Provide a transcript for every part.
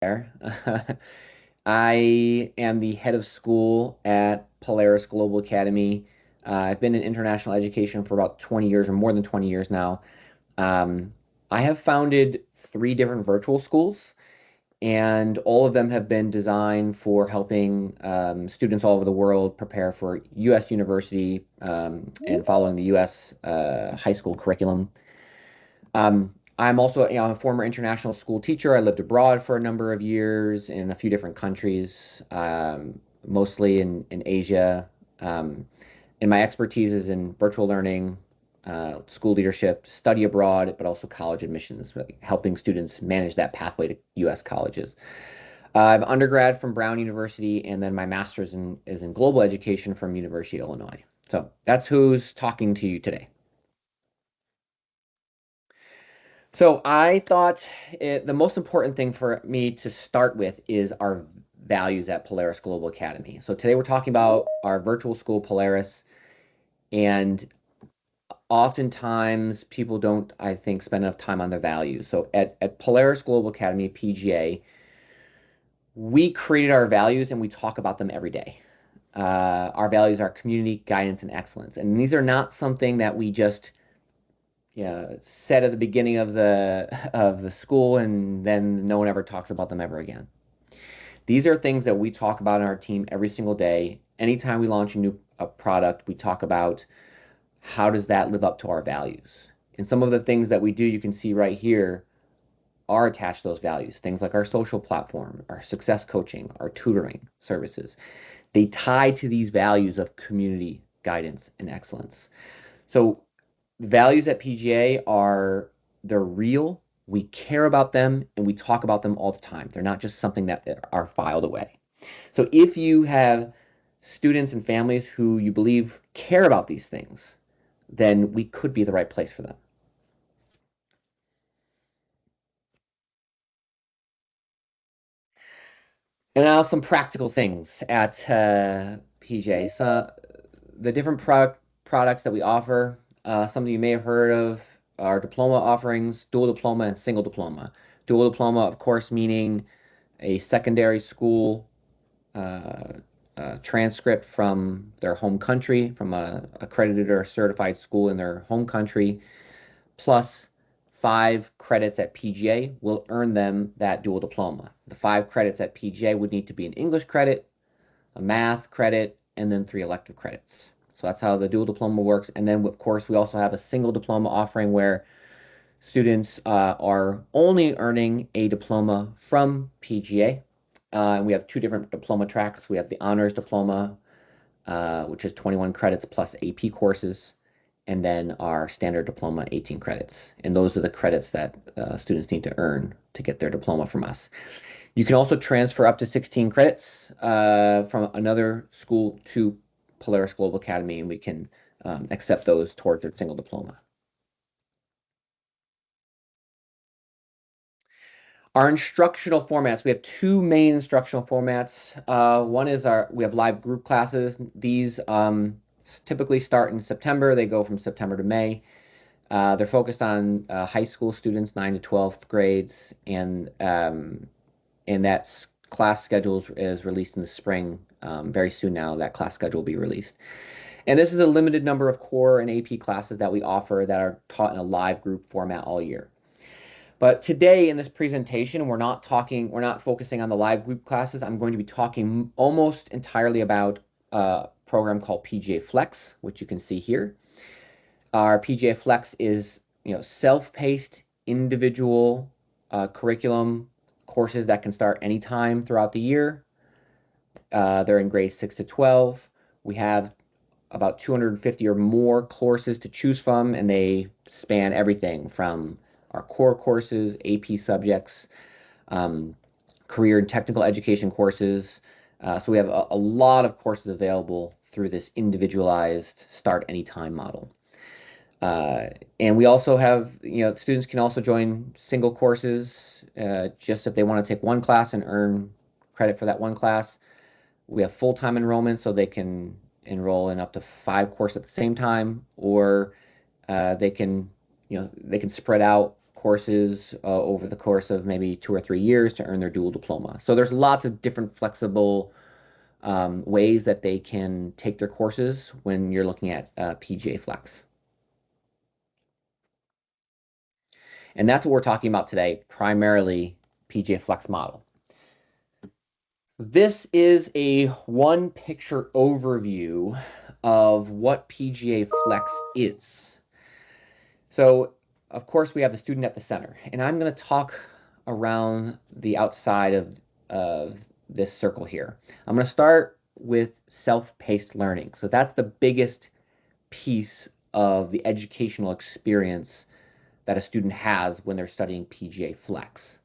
there. I am the head of school at Polaris Global Academy. I've been in international education for about 20 years or more than 20 years now. Um, I have founded three different virtual schools, and all of them have been designed for helping students all over the world prepare for U.S. university and following the U.S. High school curriculum. I'm also, a former international school teacher. I lived abroad for a number of years in a few different countries, mostly in Asia. Um, and my expertise is in virtual learning, school leadership, study abroad, but also college admissions, really helping students manage that pathway to U.S. colleges. I have undergrad from Brown University, and then my master's is in global education from University of Illinois. So that's who's talking to you today. So I thought the most important thing for me to start with is our values at Polaris Global Academy. So today we're talking about our virtual school, Polaris, and oftentimes people don't, I think, spend enough time on the values. So at Polaris Global Academy, PGA, we created our values and we talk about them every day. Our values are community, guidance, and excellence. And these are not something that we just said at the beginning of the school, and then no one ever talks about them ever again. These are things that we talk about in our team every single day. Anytime we launch a product, we talk about how does that live up to our values. And some of the things that we do, you can see right here, are attached to those values. Things like our social platform, our success coaching, our tutoring services. They tie to these values of community, guidance, and excellence. So values at PGA are they're real. We care about them and we talk about them all the time. They're not just something that are filed away. So if you have students and families who you believe care about these things, then we could be the right place for them. And now some practical things at PJ. So the different products that we offer, some of you may have heard of our diploma offerings, dual diploma and single diploma. Dual diploma, of course, meaning a secondary school uh, transcript from their home country, from a accredited or certified school in their home country, plus 5 credits at PGA will earn them that dual diploma. The 5 credits at PGA would need to be an English credit, a math credit, and then 3 elective credits. So that's how the dual diploma works. And then, of course, we also have a single diploma offering where students are only earning a diploma from PGA. And we have 2 different diploma tracks. We have the honors diploma, which is 21 credits plus AP courses, and then our standard diploma, 18 credits. And those are the credits that students need to earn to get their diploma from us. You can also transfer up to 16 credits from another school to Polaris Global Academy, and we can accept those towards their single diploma. Our instructional formats, we have 2 main instructional formats. One is we have live group classes. These typically start in September. They go from September to May. They're focused on high school students, 9 to 12th grades, and that class schedule is released in the spring. Very soon now, that class schedule will be released. And this is a limited number of core and AP classes that we offer that are taught in a live group format all year. But today in this presentation, we're not focusing on the live group classes. I'm going to be talking almost entirely about a program called PGA Flex, which you can see here. Our PGA Flex is, self-paced, individual curriculum courses that can start anytime throughout the year. They're in grades 6 to 12. We have about 250 or more courses to choose from, and they span everything from our core courses, AP subjects, um, career and technical education courses. So we have a lot of courses available through this individualized start anytime model. Uh, and we also have, students can also join single courses just if they want to take one class and earn credit for that one class. We have full-time enrollment, so they can enroll in up to 5 courses at the same time, or they can, they can spread out courses over the course of maybe 2 or 3 years to earn their dual diploma. So there's lots of different flexible ways that they can take their courses when you're looking at PGA Flex. And that's what we're talking about today, primarily PGA Flex model. This is a one picture overview of what PGA Flex is. So, of course, we have the student at the center, and I'm going to talk around the outside of this circle here. I'm going to start with self-paced learning. So that's the biggest piece of the educational experience that a student has when they're studying PGA Flex.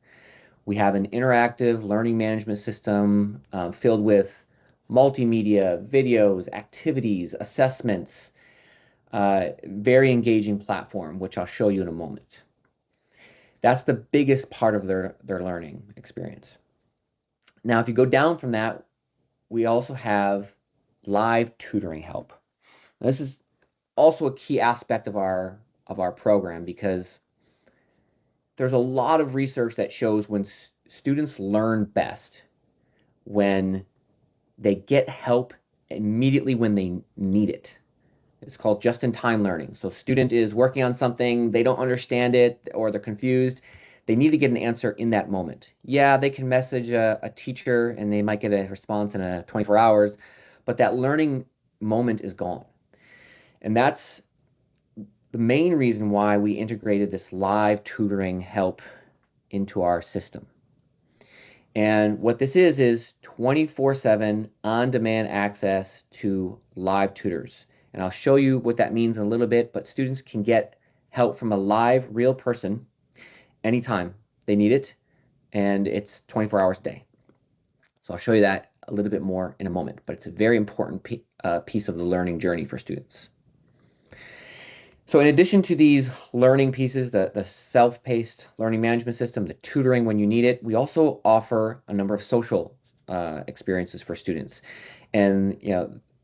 We have an interactive learning management system filled with multimedia, videos, activities, assessments, very engaging platform, which I'll show you in a moment. That's the biggest part of their learning experience. Now, if you go down from that, we also have live tutoring help. Now, this is also a key aspect of our program because there's a lot of research that shows when students learn best when they get help immediately when they need it. It's called just-in-time learning. So student is working on something, they don't understand it, or they're confused. They need to get an answer in that moment. Yeah, they can message a teacher and they might get a response in 24 hours, but that learning moment is gone. And that's the main reason why we integrated this live tutoring help into our system. And what this is 24/7 on-demand access to live tutors. And I'll show you what that means in a little bit, but students can get help from a live, real person anytime they need it, and it's 24 hours a day. So I'll show you that a little bit more in a moment, but it's a very important piece of the learning journey for students. So in addition to these learning pieces, the self-paced learning management system, the tutoring when you need it, we also offer a number of social experiences for students. And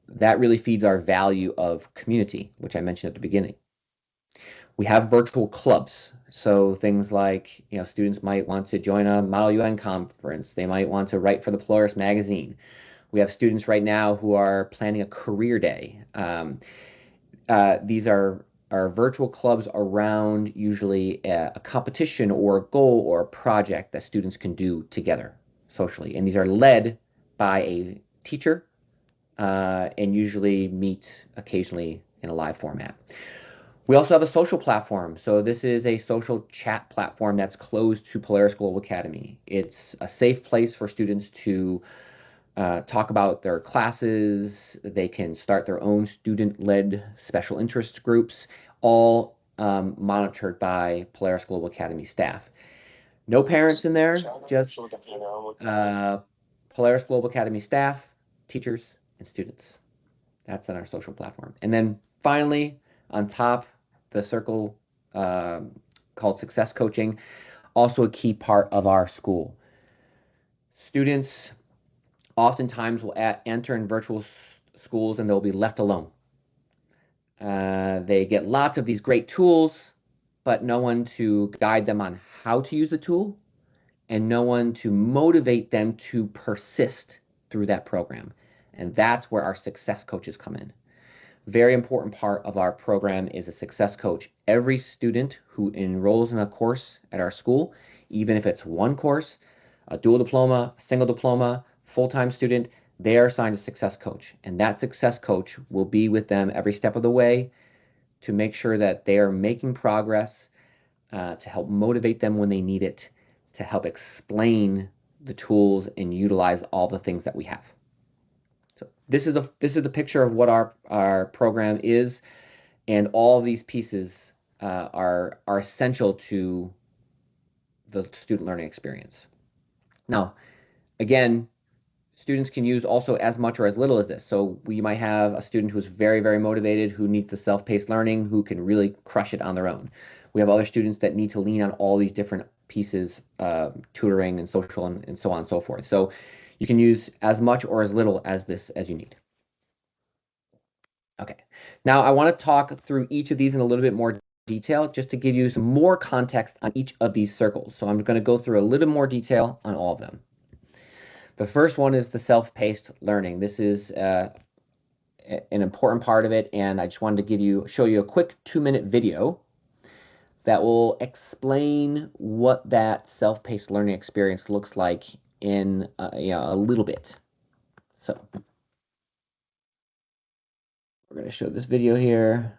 that really feeds our value of community, which I mentioned at the beginning. We have virtual clubs. So things like, students might want to join a Model UN conference. They might want to write for the Polaris magazine. We have students right now who are planning a career day. These are virtual clubs around usually a competition or a goal or a project that students can do together socially. And these are led by a teacher and usually meet occasionally in a live format. We also have a social platform. So this is a social chat platform that's closed to Polaris Global Academy. It's a safe place for students to talk about their classes. They can start their own student-led special interest groups, all monitored by Polaris Global Academy staff. No parents in there, just Polaris Global Academy staff, teachers, and students. That's on our social platform. And then finally, on top, the circle called Success Coaching, also a key part of our school. Students oftentimes will enter in virtual schools and they'll be left alone. They get lots of these great tools, but no one to guide them on how to use the tool and no one to motivate them to persist through that program. And that's where our success coaches come in. Very important part of our program is a success coach. Every student who enrolls in a course at our school, even if it's one course, a dual diploma, single diploma, full-time student, they are assigned a success coach. And that success coach will be with them every step of the way to make sure that they are making progress, to help motivate them when they need it, to help explain the tools and utilize all the things that we have. So this is the picture of what our program is, and all of these pieces are essential to the student learning experience. Now, again, students can use also as much or as little as this. So we might have a student who's very, very motivated, who needs the self-paced learning, who can really crush it on their own. We have other students that need to lean on all these different pieces, tutoring and social and so on and so forth. So you can use as much or as little as this as you need. Okay, now I want to talk through each of these in a little bit more detail just to give you some more context on each of these circles. So I'm going to go through a little more detail on all of them. The first one is the self-paced learning. This is an important part of it, and I just wanted to show you a quick 2-minute video that will explain what that self-paced learning experience looks like in a little bit. So we're going to show this video here.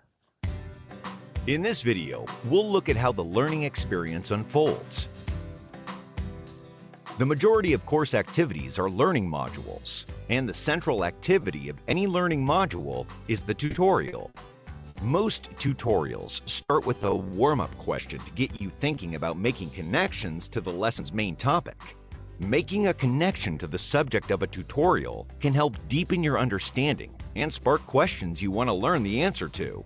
In this video, we'll look at how the learning experience unfolds. The majority of course activities are learning modules, and the central activity of any learning module is the tutorial. Most tutorials start with a warm-up question to get you thinking about making connections to the lesson's main topic. Making a connection to the subject of a tutorial can help deepen your understanding and spark questions you want to learn the answer to.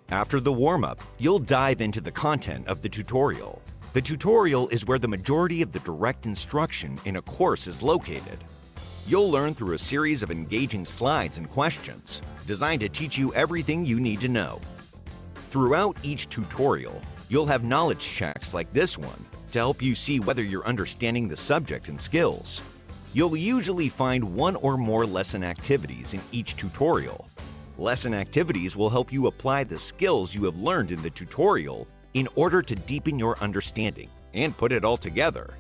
After the warm-up, you'll dive into the content of the tutorial. The tutorial is where the majority of the direct instruction in a course is located. You'll learn through a series of engaging slides and questions designed to teach you everything you need to know. Throughout each tutorial, you'll have knowledge checks like this one to help you see whether you're understanding the subject and skills. You'll usually find one or more lesson activities in each tutorial. Lesson activities will help you apply the skills you have learned in the tutorial in order to deepen your understanding and put it all together.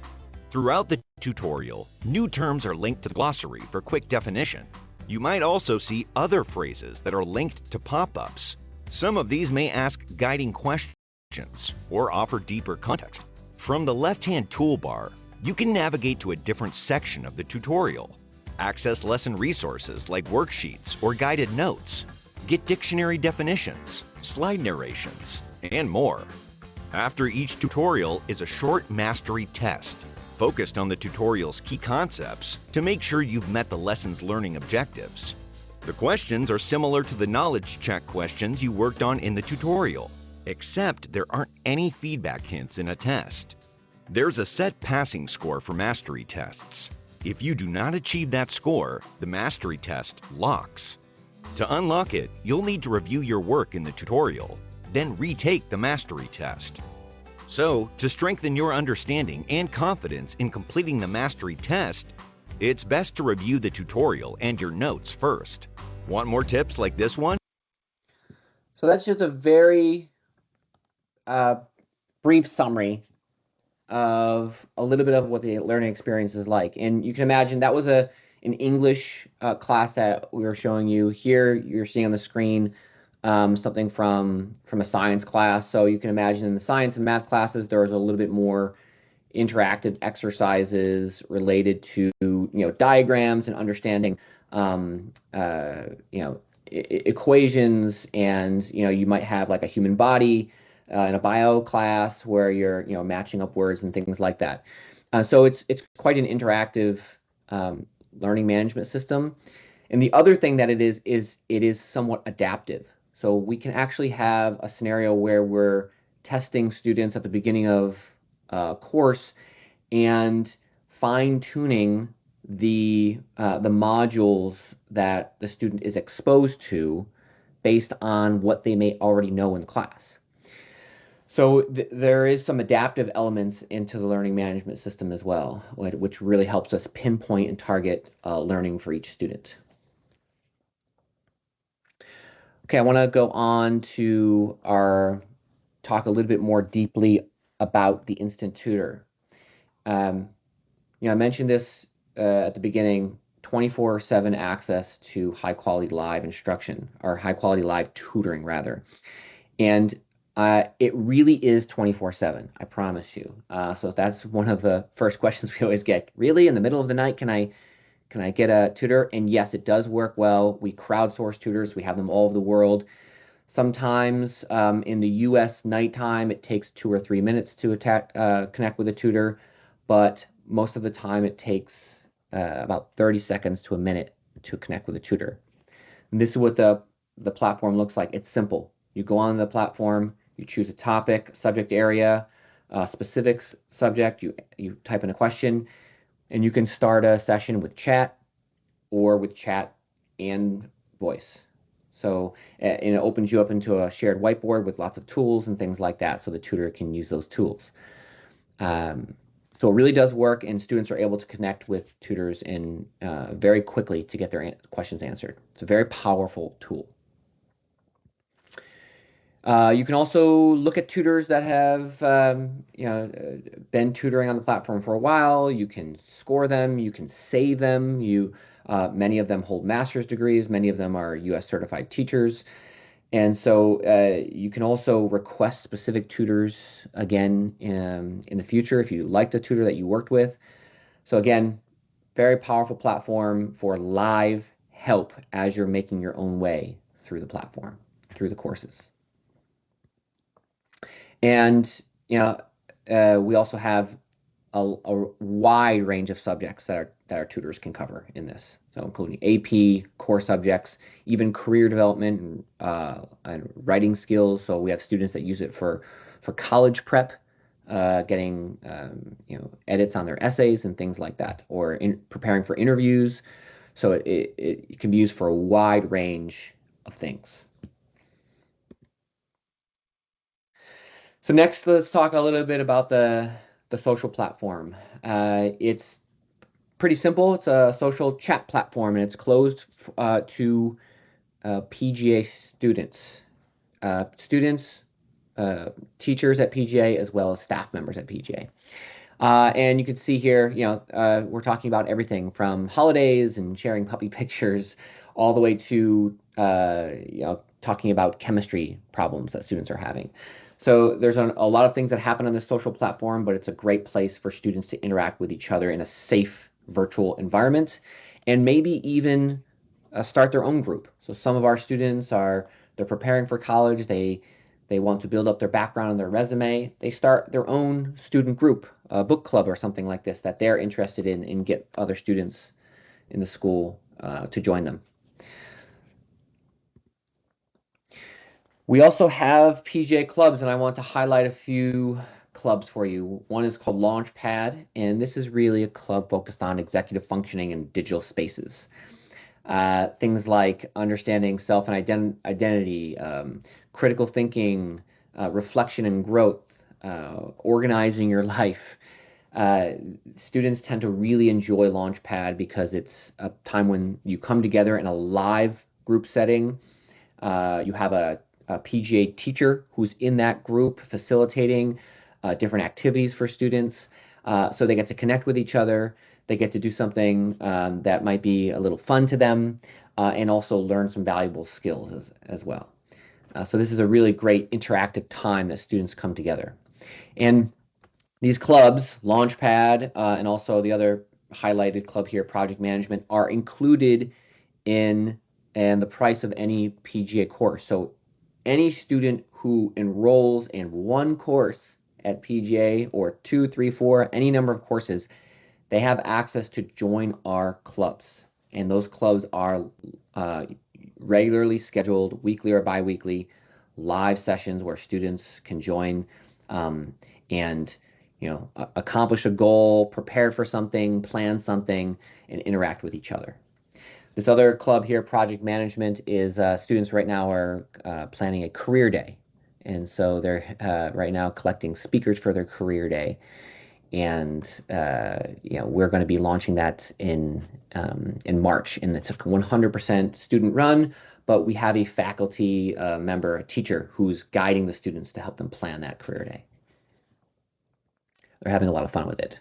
Throughout the tutorial, new terms are linked to the glossary for quick definition. You might also see other phrases that are linked to pop-ups. Some of these may ask guiding questions or offer deeper context. From the left-hand toolbar, you can navigate to a different section of the tutorial. Access lesson resources like worksheets or guided notes. Get dictionary definitions, slide narrations, and more. After each tutorial is a short mastery test, focused on the tutorial's key concepts to make sure you've met the lesson's learning objectives. The questions are similar to the knowledge check questions you worked on in the tutorial, except there aren't any feedback hints in a test. There's a set passing score for mastery tests. If you do not achieve that score, the mastery test locks. To unlock it, you'll need to review your work in the tutorial, then retake the mastery test. So, to strengthen your understanding and confidence in completing the mastery test, it's best to review the tutorial and your notes first. Want more tips like this one? So that's just a very brief summary of a little bit of what the learning experience is like. And you can imagine that was an English class that we were showing you. Here you're seeing on the screen something from a science class. So you can imagine in the science and math classes, there was a little bit more interactive exercises related to diagrams and understanding equations, and you might have like a human body in a bio class where you're matching up words and things like that. So it's quite an interactive learning management system. And the other thing that it is somewhat adaptive. So we can actually have a scenario where we're testing students at the beginning of a course and fine-tuning the modules that the student is exposed to based on what they may already know in the class. So there is some adaptive elements into the learning management system as well, which really helps us pinpoint and target learning for each student. Okay, I want to go on to talk a little bit more deeply about the instant tutor. I mentioned this at the beginning, 24/7 access to high quality live instruction, or high quality live tutoring rather. And it really is 24/7, I promise you. So that's one of the first questions we always get. Really, in the middle of the night, can I get a tutor? And yes, it does work well. We crowdsource tutors. We have them all over the world. Sometimes in the US nighttime, it takes 2 or 3 minutes to connect with a tutor, but most of the time it takes about 30 seconds to a minute to connect with a tutor. And this is what the platform looks like. It's simple. You go on the platform, you choose a topic, subject area, specific subject, you type in a question, and you can start a session with chat or with chat and voice. So, and it opens you up into a shared whiteboard with lots of tools and things like that, so the tutor can use those tools. Um, so it really does work, and students are able to connect with tutors in very quickly to get their questions answered. It's a very powerful tool. You can also look at tutors that have been tutoring on the platform for a while. You can score them. You can save them. Many of them hold master's degrees. Many of them are U.S. certified teachers. And so you can also request specific tutors again in the future if you like the tutor that you worked with. So again, very powerful platform for live help as you're making your own way through the platform, through the courses. And we also have a wide range of subjects that our tutors can cover in this. So including AP, core subjects, even career development and writing skills. So we have students that use it for college prep, getting edits on their essays and things like that, or preparing for interviews. So it can be used for a wide range of things. So next, let's talk a little bit about the social platform. It's pretty simple. It's a social chat platform, and it's closed to PGA students, students, uh, teachers at PGA, as well as staff members at PGA. And you can see here, we're talking about everything from holidays and sharing puppy pictures, all the way to talking about chemistry problems that students are having. So there's a lot of things that happen on this social platform, but it's a great place for students to interact with each other in a safe virtual environment, and maybe even start their own group. So some of our students they're preparing for college. They want to build up their background and their resume. They start their own student group, a book club or something like this that they're interested in, and get other students in the school to join them. We also have PGA clubs, and I want to highlight a few clubs for you. One is called Launchpad, and this is really a club focused on executive functioning in digital spaces. Things like understanding self and identity, critical thinking, reflection and growth, organizing your life. Uh, Students tend to really enjoy Launchpad because it's a time when you come together in a live group setting. You have a PGA teacher who's in that group facilitating different activities for students. So they get to connect with each other. They get to do something that might be a little fun to them, and also learn some valuable skills as well. So this is a really great interactive time that students come together. And these clubs, Launchpad, and also the other highlighted club here, Project Management, are included in and the price of any PGA course. So any student who enrolls in one course at PGA, or two, three, four, any number of courses, they have access to join our clubs. And those clubs are uh, regularly scheduled, weekly or biweekly, live sessions where students can join um, and accomplish a goal, prepare for something, plan something, and interact with each other. This other club here, Project Management, is students right now are planning a career day. And so they're right now collecting speakers for their career day. And we're going to be launching that in March. And it's a 100% student run, but we have a faculty member, a teacher, who's guiding the students to help them plan that career day. They're having a lot of fun with it.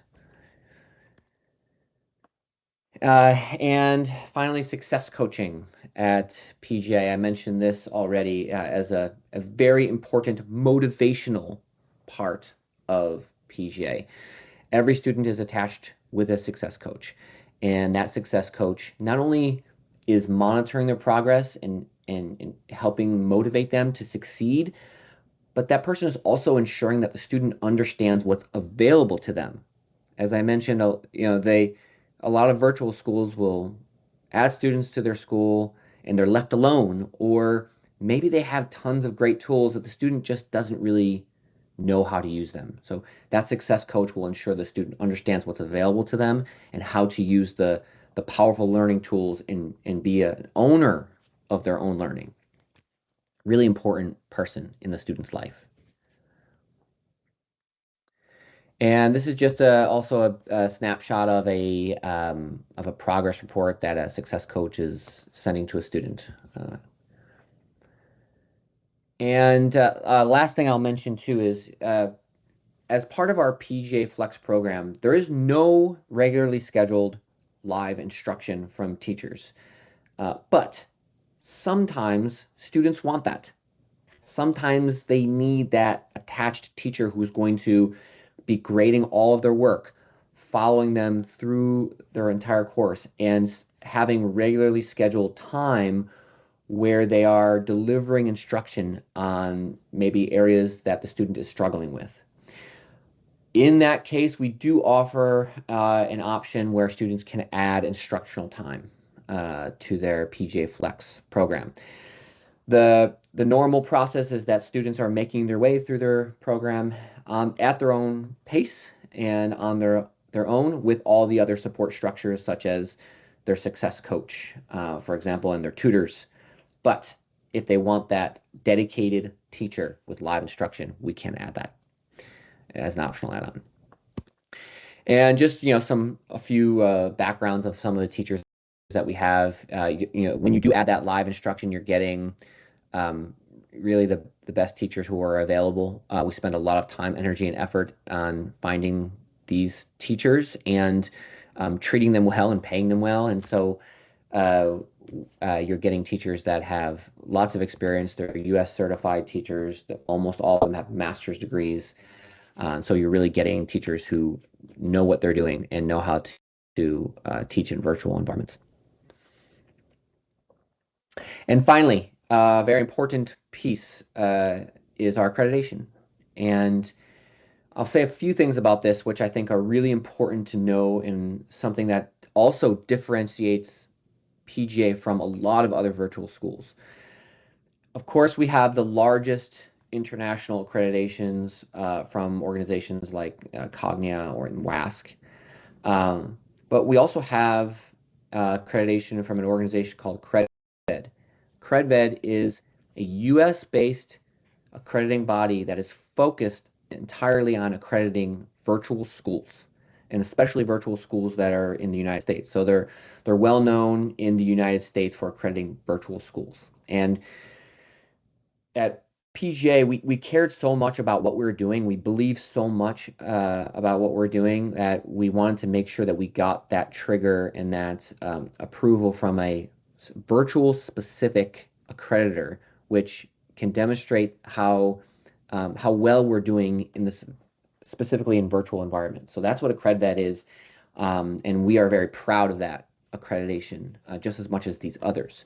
And finally, success coaching at PGA. I mentioned this already as a very important motivational part of PGA. Every student is attached with a success coach, and that success coach not only is monitoring their progress and helping motivate them to succeed, but that person is also ensuring that the student understands what's available to them. As I mentioned, a lot of virtual schools will add students to their school and they're left alone, or maybe they have tons of great tools that the student just doesn't really know how to use them. So that success coach will ensure the student understands what's available to them and how to use the powerful learning tools and be an owner of their own learning. really important person in the student's life. And this is just also a snapshot of a progress report that a success coach is sending to a student. And last thing I'll mention too is as part of our PGA Flex program, there is no regularly scheduled live instruction from teachers. But sometimes students want that. Sometimes they need that attached teacher who's going to be grading all of their work, following them through their entire course, and having regularly scheduled time where they are delivering instruction on maybe areas that the student is struggling with. In that case, we do offer an option where students can add instructional time to their PGA Flex program. The normal process is that students are making their way through their program at their own pace and on their own with all the other support structures such as their success coach, for example, and their tutors. But if they want that dedicated teacher with live instruction, we can add that as an optional add-on. And just a few backgrounds of some of the teachers that we have. When you do add that live instruction, you're getting um, really the best teachers who are available. We spend a lot of time, energy, and effort on finding these teachers and treating them well and paying them well. And so uh, you're getting teachers that have lots of experience. They're U.S. certified teachers. That almost all of them have master's degrees. So you're really getting teachers who know what they're doing and know how to teach in virtual environments. And finally, a very important piece is our accreditation. And I'll say a few things about this, which I think are really important to know and something that also differentiates PGA from a lot of other virtual schools. Of course, we have the largest international accreditations from organizations like Cognia or WASC. Um, but we also have accreditation from an organization called CredVed. CredVed is a US-based accrediting body that is focused entirely on accrediting virtual schools, and especially virtual schools that are in the United States. So they're well known in the United States for accrediting virtual schools. And at PGA, we cared so much about what we were doing. We believed so much about what we're doing that we wanted to make sure that we got that trigger and that approval from a virtual specific accreditor, which can demonstrate how well we're doing in this specifically in virtual environments. So that's what AccrediVet is, and we are very proud of that accreditation just as much as these others.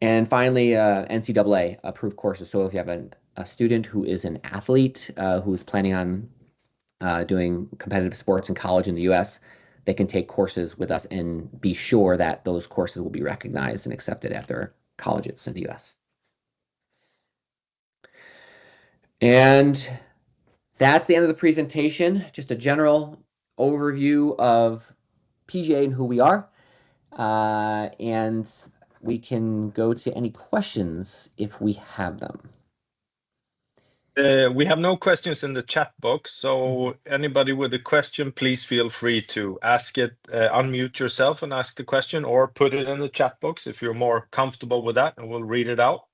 And finally, NCAA approved courses. So if you have a student who is an athlete who is planning on doing competitive sports in college in the US, they can take courses with us and be sure that those courses will be recognized and accepted at their colleges in the US. And that's the end of the presentation. Just a general overview of PGA and who we are. And we can go to any questions if we have them. We have no questions in the chat box, so anybody with a question, please feel free to ask it, unmute yourself and ask the question, or put it in the chat box if you're more comfortable with that, and we'll read it out.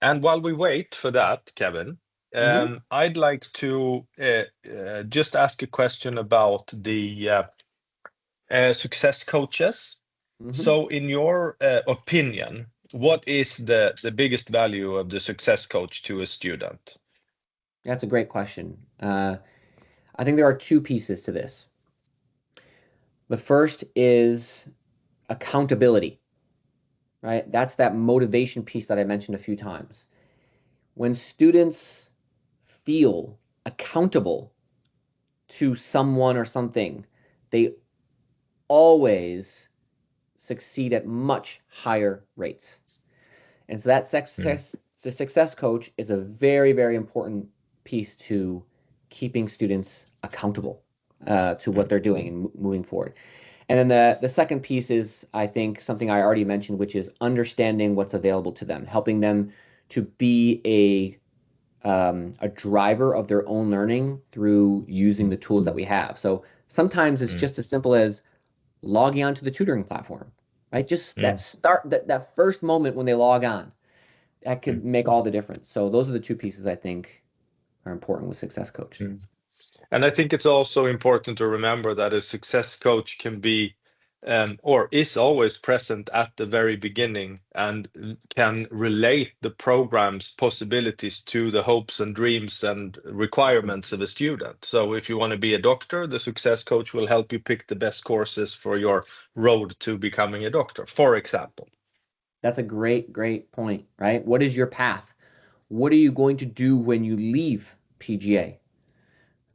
And while we wait for that, Kevin, I'd like to just ask a question about the success coaches. So in your opinion, what is the biggest value of the success coach to a student? That's a great question. I think there are two pieces to this. The first is accountability, right? That's that motivation piece that I mentioned a few times. When students feel accountable to someone or something, they always succeed at much higher rates. And so that the success coach is a very, very important piece to keeping students accountable to what they're doing and moving forward. And then the second piece is, I think, something I already mentioned, which is understanding what's available to them, helping them to be a driver of their own learning through using the tools that we have. So sometimes it's Mm. just as simple as logging onto the tutoring platform, right? Just Mm. that first moment when they log on, that Mm. could make all the difference. So those are the two pieces I think are important with Success Coach. Mm. And I think it's also important to remember that a success coach can be or is always present at the very beginning and can relate the program's possibilities to the hopes and dreams and requirements of a student. So if you want to be a doctor, the success coach will help you pick the best courses for your road to becoming a doctor, for example. That's a great, great point, right? What is your path? What are you going to do when you leave PGA?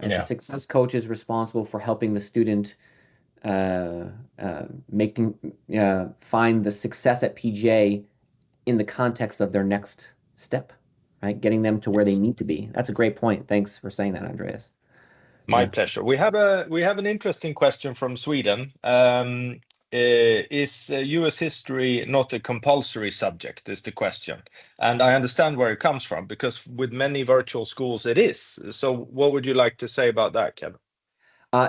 Right? The Yeah. success coach is responsible for helping the student uh, making find the success at PGA in the context of their next step, right? Getting them to where they Yes. need to be. That's a great point. Thanks for saying that, Andreas. My Yeah. pleasure. We have an interesting question from Sweden. Is U.S. history not a compulsory subject? Is the question, and I understand where it comes from because with many virtual schools it is. So, what would you like to say about that, Kevin?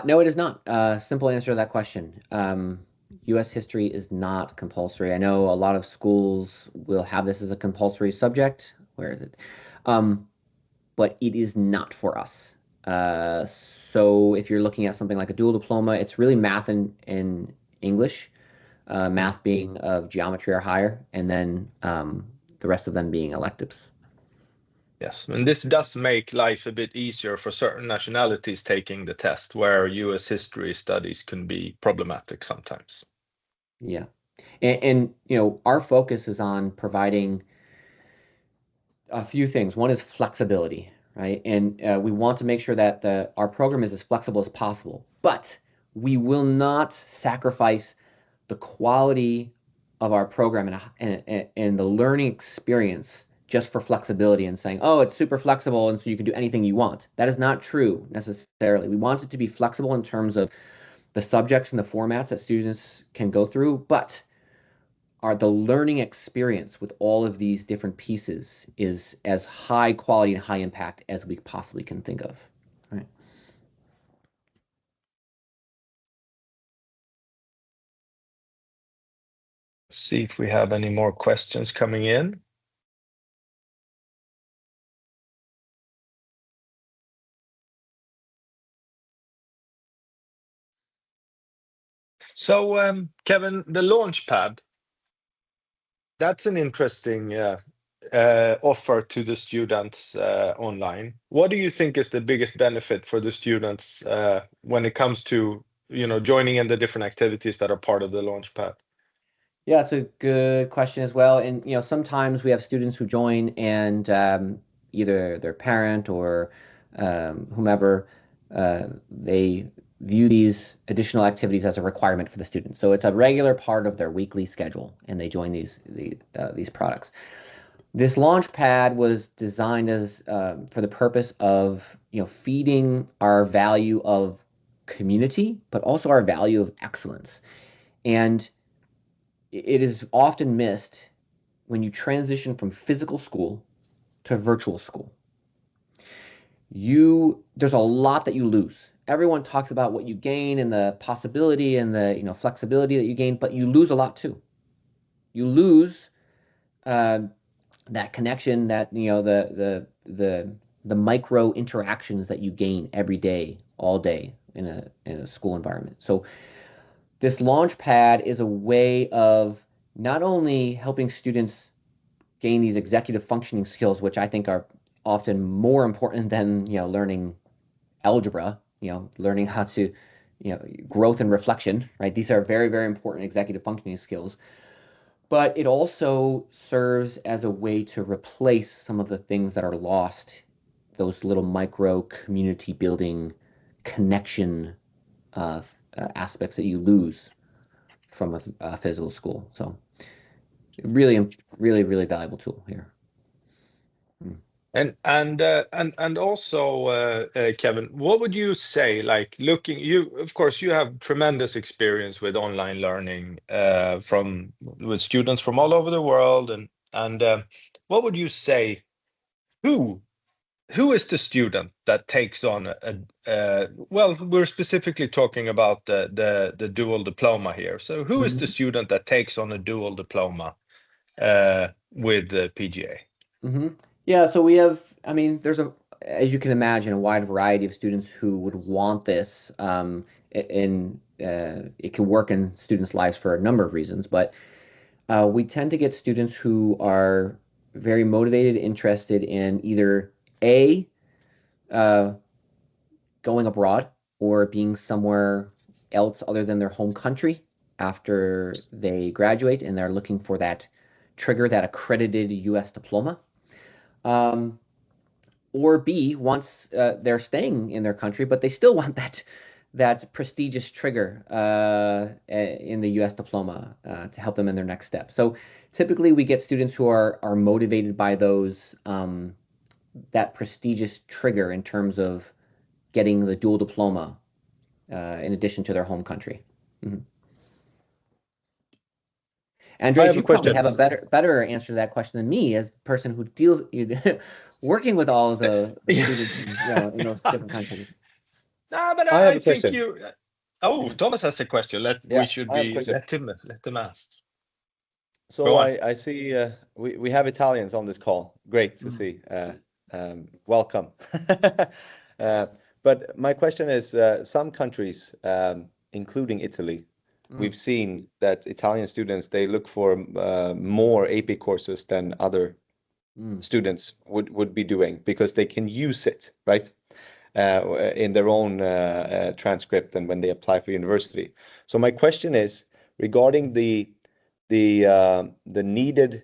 No, it is not. Simple answer to that question. U.S. history is not compulsory. I know a lot of schools will have this as a compulsory subject. Where is it? Um, but it is not for us. So if you're looking at something like a dual diploma, it's really math and English, Mm. math being of geometry or higher, and then the rest of them being electives. Yes, and this does make life a bit easier for certain nationalities taking the test, where U.S. history studies can be problematic sometimes. Yeah. And our focus is on providing a few things. One is flexibility, right? And we want to make sure that our program is as flexible as possible, but we will not sacrifice the quality of our program and the learning experience just for flexibility and saying, oh, it's super flexible and so you can do anything you want. That is not true necessarily. We want it to be flexible in terms of the subjects and the formats that students can go through, but the learning experience with all of these different pieces is as high quality and high impact as we possibly can think of. Right. See if we have any more questions coming in. So, Kevin, the Launchpad, that's an interesting offer to the students online. What do you think is the biggest benefit for the students when it comes to, joining in the different activities that are part of the Launchpad? Yeah, it's a good question as well. And sometimes we have students who join and either their parent or whomever they view these additional activities as a requirement for the student. So it's a regular part of their weekly schedule, and they join these products. This launch pad was designed as for the purpose of feeding our value of community, but also our value of excellence. And it is often missed when you transition from physical school to virtual school. There's a lot that you lose. Everyone talks about what you gain and the possibility and the flexibility that you gain, but you lose a lot too. You lose uh, that connection, that the micro interactions that you gain every day, all day in a school environment. So this launch pad is a way of not only helping students gain these executive functioning skills, which I think are often more important than learning algebra, learning how to growth and reflection, right? These are very, very important executive functioning skills. But it also serves as a way to replace some of the things that are lost, those little micro community building connection uh, aspects that you lose from a physical school. So really, really, really valuable tool here. Hmm. And also, Kevin, what would you say? Like looking, of course, you have tremendous experience with online learning from with students from all over the world, and what would you say? Who who is the student that takes on well, we're specifically talking about the dual diploma here. So who is the Mhm. student that takes on a dual diploma with the PGA? Hmm. Yeah, so we have, I mean, as you can imagine, a wide variety of students who would want this. It can work in students' lives for a number of reasons, but we tend to get students who are very motivated, interested in either A, uh, going abroad or being somewhere else other than their home country after they graduate, and they're looking for that trigger, that accredited US diploma. Um, or B, once they're staying in their country, but they still want that prestigious trigger in the U.S. diploma to help them in their next step. So typically, we get students who are motivated by those that prestigious trigger in terms of getting the dual diploma in addition to their home country. Mhm. I Andreas, have a you probably question. have a better answer to that question than me as the person who deals working with all of the Yeah. students in those different countries. No, but I have I a think question. you. Oh, Thomas has a question. We Yeah, should I have a be question. let him ask. Go So on. I see we have Italians on this call. Great to Mm, see. Welcome. Uh, but my question is, some countries, including Italy, mm, we've seen that Italian students, they look for more AP courses than other mm, students would be doing because they can use it, right? In their own transcript and when they apply for university. So my question is regarding the needed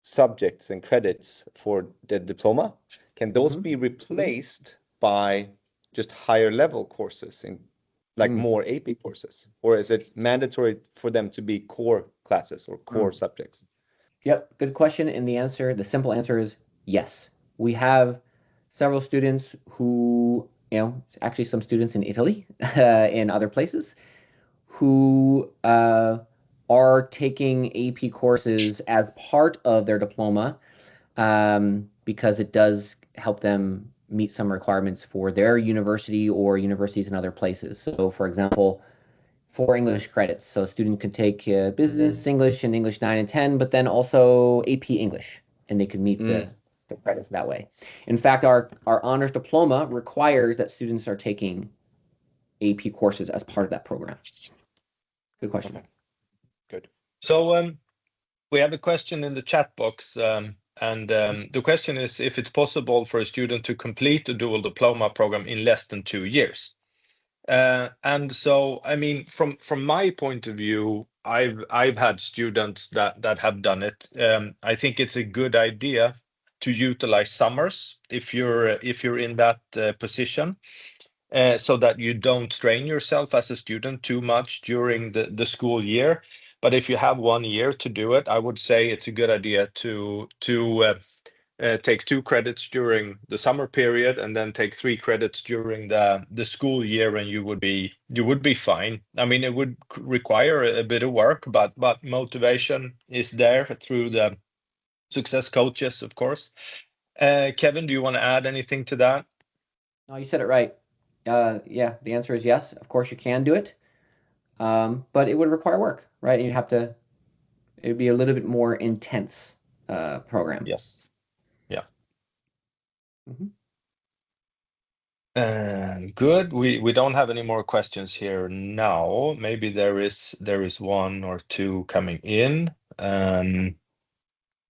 subjects and credits for the diploma, can those mhm, be replaced by just higher level courses in like mm, more AP courses? Or is it mandatory for them to be core classes or core mm. subjects? Yep, good question. And the simple answer is yes. We have several students who, actually some students in Italy, in other places, who are taking AP courses as part of their diploma because it does help them meet some requirements for their university or universities in other places. So, for example, for English credits, so a student could take business English and English 9 and 10, but then also AP English, and they could meet Mm. the credits that way. In fact, our honors diploma requires that students are taking AP courses as part of that program. Good question. Okay, good. So we have a question in the chat box, and the question is if it's possible for a student to complete a dual diploma program in less than 2 years. And so, I mean, from my point of view, I've had students that have done it. I think it's a good idea to utilize summers if you're in that position, so that you don't strain yourself as a student too much during the school year. But if you have 1 year to do it, I would say it's a good idea to take 2 credits during the summer period and then take 3 credits during the school year, and you would be fine. I mean, it would require a bit of work, but motivation is there through the success coaches, of course. Kevin, do you want to add anything to that? No, you said it right. Yeah, the answer is yes. Of course, you can do it, but it would require work, right? And you'd have to. It would be a little bit more intense program. Yes. Yeah. Mhm. Good. We don't have any more questions here now. Maybe there is one or two coming in.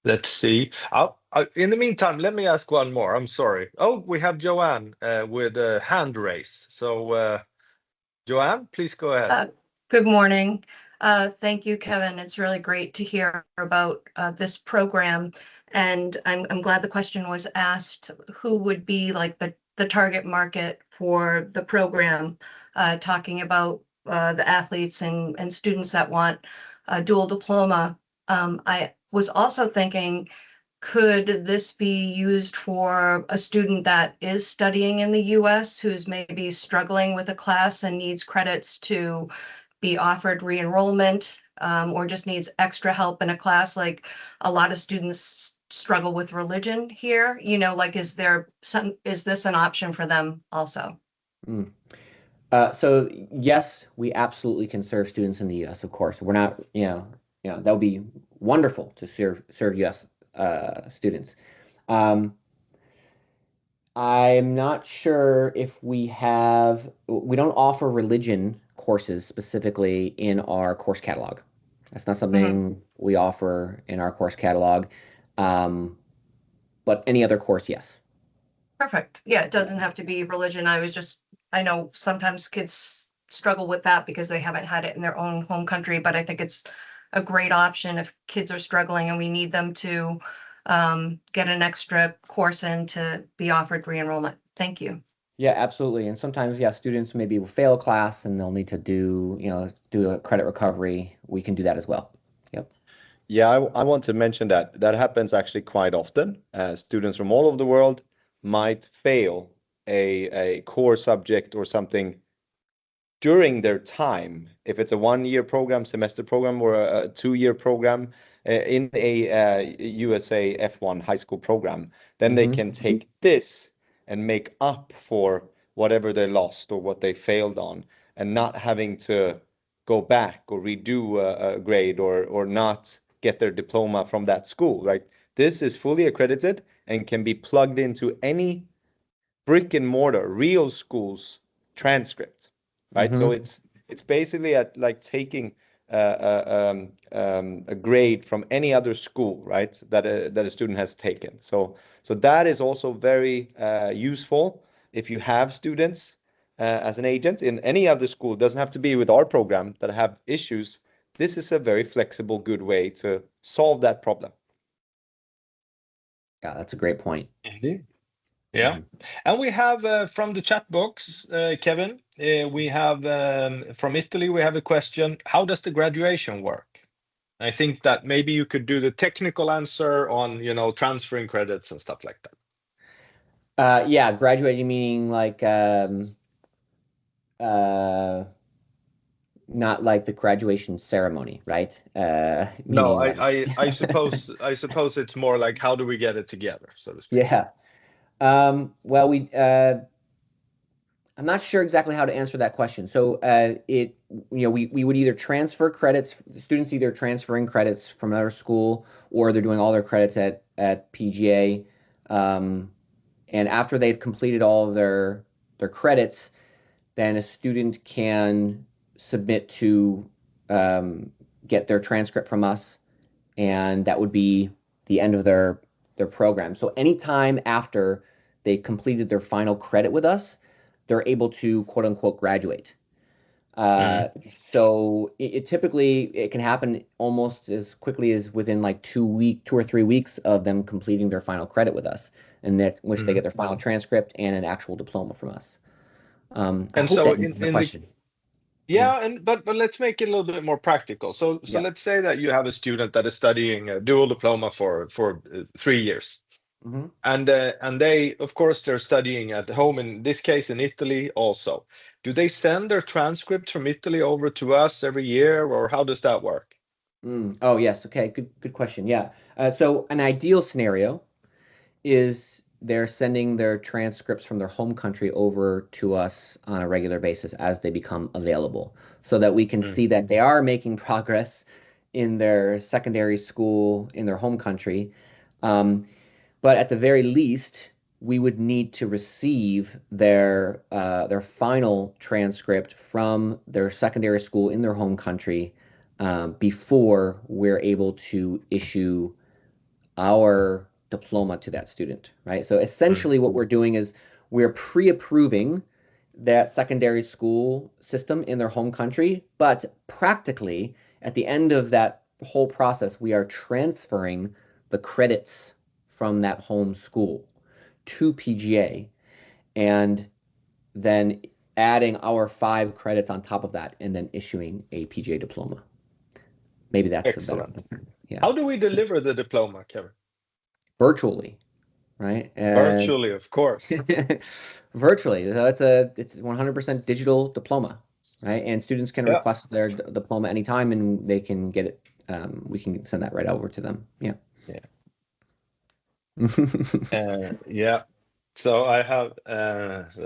Let's see. In the meantime, let me ask one more. I'm sorry. Oh, we have Joanne with a hand raise. So, Joanne, please go ahead. Good morning. Thank you, Kevin. It's really great to hear about this program. And I'm glad the question was asked, who would be like the target market for the program, talking about the athletes and students that want a dual diploma. I was also thinking could this be used for a student that is studying in the US who's maybe struggling with a class and needs credits to be offered re-enrollment, or just needs extra help in a class? Like, a lot of students struggle with religion here, like, is this an option for them also? Mm. So yes, we absolutely can serve students in the U.S. Of course, we're not, that would be wonderful to serve U.S. Students. Um, I'm not sure if we don't offer religion courses specifically in our course catalog. That's not Mhm. something we offer in our course catalog. Um, but any other course, yes. Perfect. Yeah, it Yeah. doesn't have to be religion. I know sometimes kids struggle with that because they haven't had it in their own home country, but I think it's a great option if kids are struggling and we need them to get an extra course in to be offered re-enrollment. Thank you. Yeah, absolutely. And sometimes, yeah, students maybe will fail a class and they'll need to do a credit recovery. We can do that as well. Yep. Yeah, I want to mention that that happens actually quite often. Students from all over the world might fail a core subject or something during their time, if it's a 1 year program, semester program, or a 2 year program in a USA F1 high school program, then they Hmm. can take this and make up for whatever they lost or what they failed on, and not having to go back or redo a grade or not get their diploma from that school, right? This is fully accredited and can be plugged into any brick and mortar real schools transcript, right? So Hmm. it's basically at like taking a grade from any other school, right? That a student has taken. So that is also very useful if you have students as an agent in any other school. It doesn't have to be with our program that have issues. This is a very flexible, good way to solve that problem. Yeah, that's a great point. Indeed. Yeah. Mhm. And we have from the chat box, Kevin, we have from Italy, we have a question. How does the graduation work? I think that maybe you could do the technical answer on, transferring credits and stuff like that. Yeah, graduating meaning like uh, not like the graduation ceremony, right? No, Meaning like, I suppose it's more like how do we get it together, so to speak. yeah. Well, I'm not sure exactly how to answer that question. So, we would either transfer credits, students either transferring credits from another school or they're doing all their credits at PGA. And after they've completed all of their credits, then a student can submit to get their transcript from us, and that would be the end of their program. So anytime after they completed their final credit with us, they're able to quote unquote graduate. Uh, Mm, so it typically it can happen almost as quickly as within like 2 or 3 weeks of them completing their final credit with us, and that which they mm. get their final transcript and an actual diploma from us. I And hope so that in answers the in the question. Yeah. yeah, and but let's make it a little bit more practical. So Yeah. let's say that you have a student that is studying a dual diploma for 3 years. Hmm. And they, of course, they're studying at home, in this case in Italy also. Do they send their transcript from Italy over to us every year, or how does that work? Oh, yes. Okay. Good question. Yeah. So an ideal scenario is they're sending their transcripts from their home country over to us on a regular basis as they become available, so that we can Mm, see that they are making progress in their secondary school in their home country. Um, but at the very least, we would need to receive their final transcript from their secondary school in their home country before we're able to issue our diploma to that student, right? So mm, essentially, what we're doing is we're pre-approving that secondary school system in their home country, but practically, at the end of that whole process, we are transferring the credits from that home school to PGA and then adding our 5 credits on top of that and then issuing a PGA diploma. Maybe that's a better, excellent. yeah. How do we deliver the diploma, Kevin? virtually, right? And Virtually, of course. virtually. So it's 100% digital diploma, right? And students can Yeah. request their diploma anytime, and they can get it. We can send that right over to them. Yeah. Yeah. Yeah. So I have,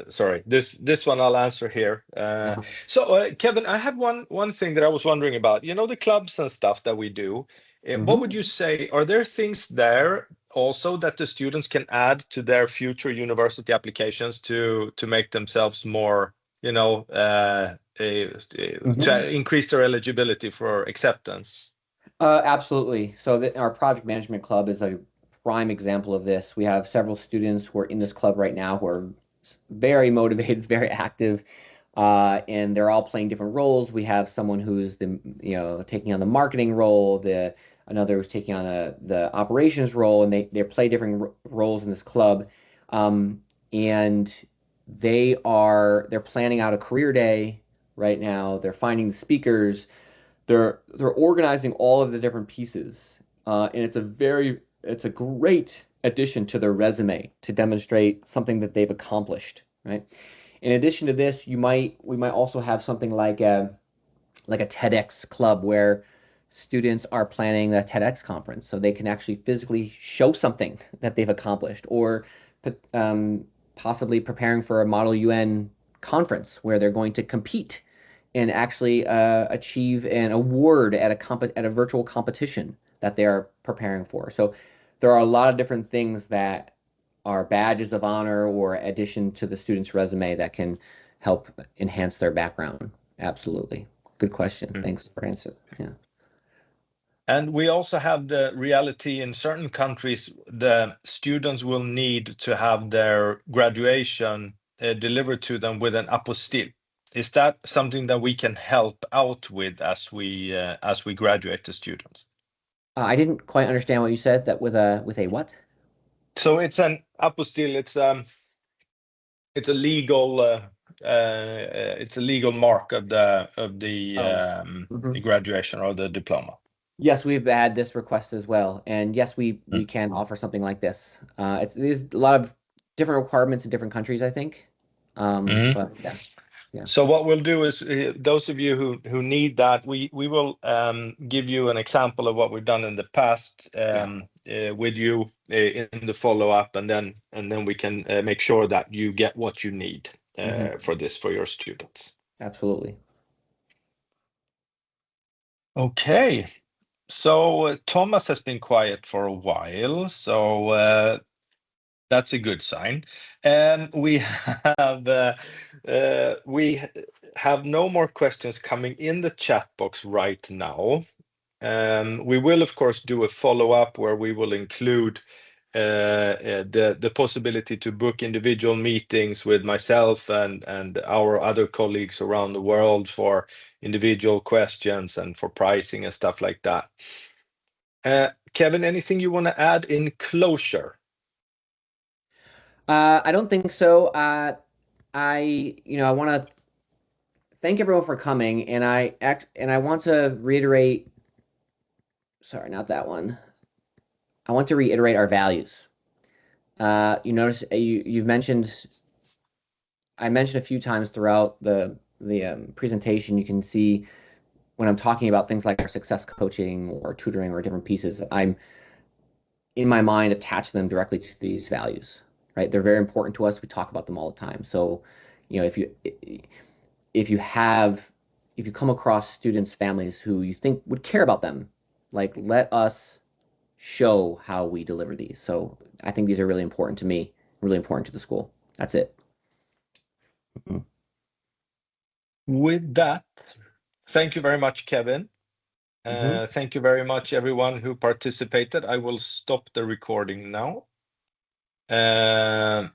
sorry, this one I'll answer here. So Kevin, I had one thing that I was wondering about. You know, the clubs and stuff that we do. What would you say? Are there things there also that the students can add to their future university applications to make themselves more, you know, to increase their eligibility for acceptance? Absolutely. So our project management club is a prime example of this. We have several students who are in this club right now who are very motivated, very active, and they're all playing different roles. We have someone who's taking on the marketing role, another who's taking on the operations role, and they play different roles in this club. And they're planning out a career day right now. They're finding the speakers. They're organizing all of the different pieces, and it's a great addition to their resume to demonstrate something that they've accomplished, right? In addition to this, we might also have something like a TEDx club where students are planning a TEDx conference, so they can actually physically show something that they've accomplished, or possibly preparing for a Model UN conference where they're going to compete and actually achieve an award at a virtual competition that they are preparing for. So there are a lot of different things that are badges of honor or addition to the student's resume that can help enhance their background. Absolutely. Good question. Thanks for answering. Yeah. And we also have the reality in certain countries, the students will need to have their graduation delivered to them with an apostille. Is that something that we can help out with as we graduate the students? I didn't quite understand what you said. That with a what? So it's an apostille. It's a legal mark of Oh. the graduation or the diploma. Yes, we've had this request as well, and yes, we can offer something like this. There's a lot of different requirements in different countries, I think. Mhm. But yeah, yeah, So what we'll do is those of you who need that, we will give you an example of what we've done in the past with you in the follow-up, and then we can make sure that you get what you need for this for your students. absolutely. Okay. So Thomas has been quiet for a while, so that's a good sign. We have no more questions coming in the chat box right now. We will, of course, do a follow-up where we will include the possibility to book individual meetings with myself and our other colleagues around the world for individual questions and for pricing and stuff like that. Kevin, anything you want to add in closure? I don't think so. I want to thank everyone for coming, and I want to reiterate. Sorry, not that one. I want to reiterate our values. You notice you've mentioned. I mentioned a few times throughout the presentation. You can see when I'm talking about things like our success coaching or tutoring or different pieces, I'm in my mind attach them directly to these values, right? They're very important to us. We talk about them all the time. So, if you have if you come across students, families who you think would care about them, like let us show how we deliver these. So I think these are really important to me, really important to the school. That's it. With that, thank you very much, Kevin. Mm-hmm. Thank you very much, everyone who participated. I will stop the recording now. There.